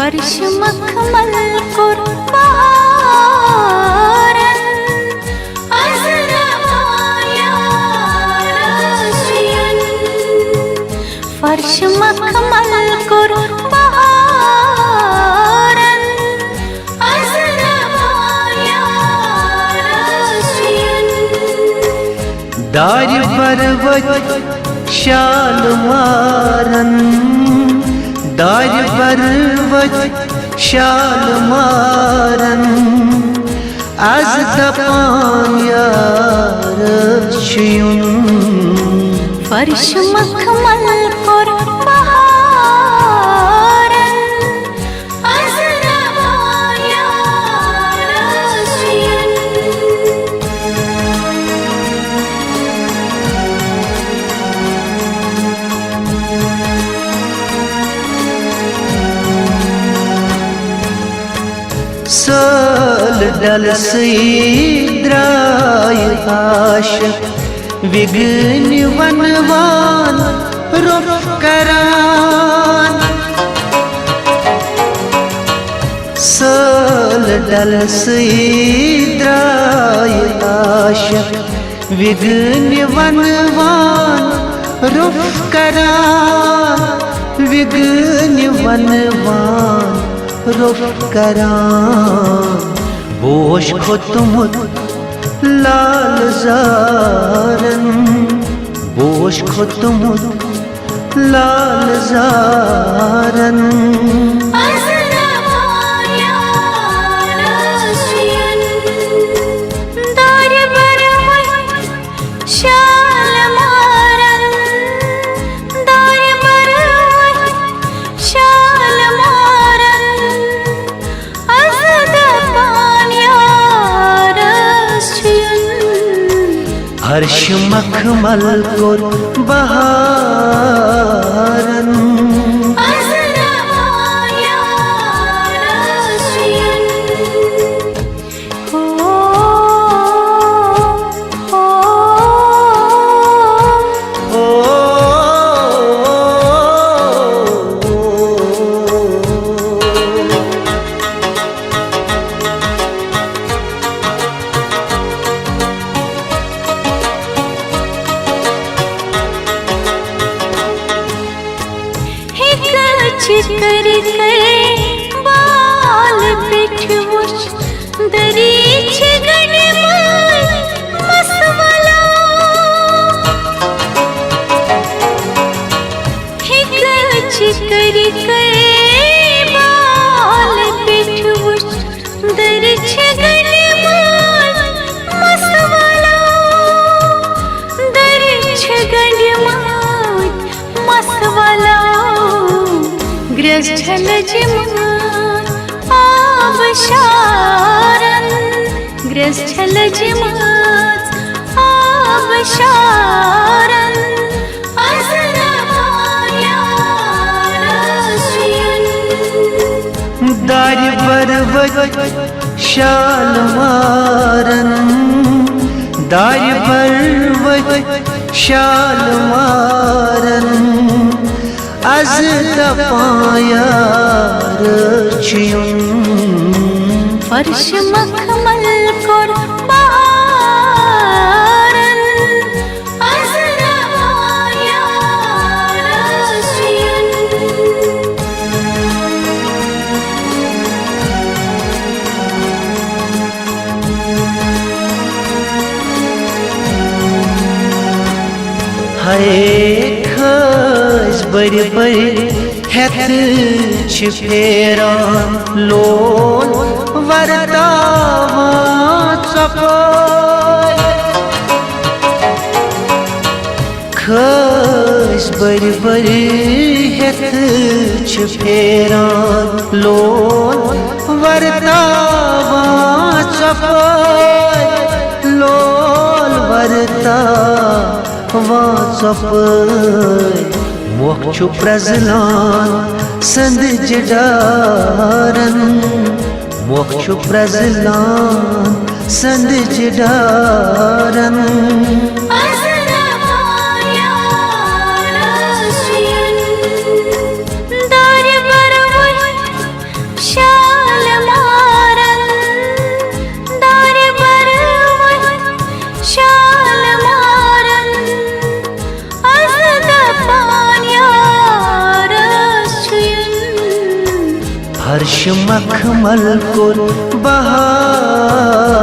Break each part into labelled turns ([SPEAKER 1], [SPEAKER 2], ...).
[SPEAKER 1] फर्श मखमल कुर्बारन अज़रवाया रशियन फर्श मखमल कुर्बारन अज़रवाया रशियन
[SPEAKER 2] दार बरवत शालमारन दार बरवत शालमारन az दपान यार शियुन
[SPEAKER 1] फर्श मखमल कुर्बारन अज़रवाया रशियन
[SPEAKER 2] सल डल द्राय आशक विघ्न वनवान रुख करान सल डल द्राय आशक विघ्न वनवान रुख करान विघ्न वनवान रुख करान बोश खुतमुत लाल ज़ारन बोश खुतमुत लाल ज़ारन
[SPEAKER 1] अज़रवाया रशियन दार बरवत शालमारन दार बरवत शालमारन अज़दपाया रशियन
[SPEAKER 2] हर्ष मखमल कुर्बारन
[SPEAKER 1] अज़रवाया रशियन हो हो
[SPEAKER 2] ओ
[SPEAKER 1] चिकर के बाल पिठवुश दरीच गणमत मसवला हिक चिकर के बाल पिठवुश दरीच गणमत मसवला दरीच गणमत मसवला ग्रस्थल जमात आबशारन ग्रस्थल जमात आबशारन अज़रवाया रशियन
[SPEAKER 2] दार बरवत शालमारन दार बरवत शालमारन az दपाया रशियन
[SPEAKER 1] फर्श मखमल कुर्बारन अज़रवाया रशियन
[SPEAKER 2] हाय खस बर बर हेथ छ फेरान लोन वरदावान सफाय खस बर बर हेथ छ फेरान लोन वरदावान सफाय लोल वरदावान सफाय मोख छु प्रज़लान संद जडारन मोख छु प्रज़लान संद जडारन
[SPEAKER 1] अज़रवाया रशियन
[SPEAKER 2] हर्ष मखमल कोर बहारन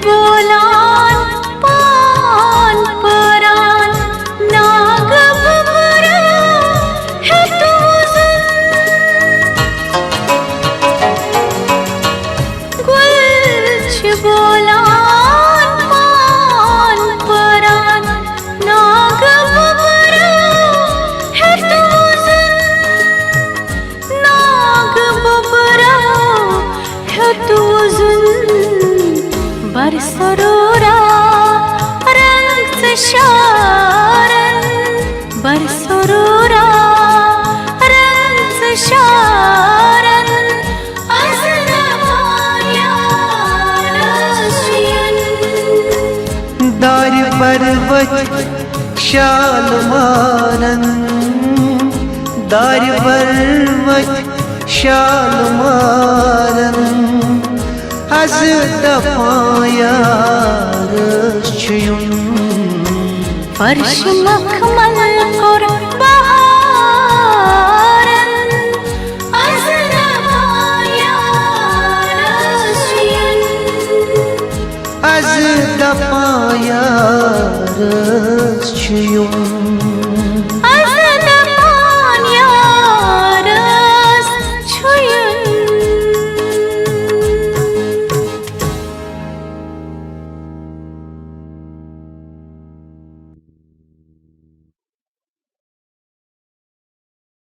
[SPEAKER 1] बोलान पान परान नाग भमरा है तू गुलछ बोलान पान परान नाग भमरा है तू नाग भमरा है तू बरसरोरा रंग से शारन बरसरोरा रंग से शारन
[SPEAKER 2] दार बरवत शाल मारन दार बरवत शाल मारन az dafayar çuyum
[SPEAKER 1] Farş makmal kor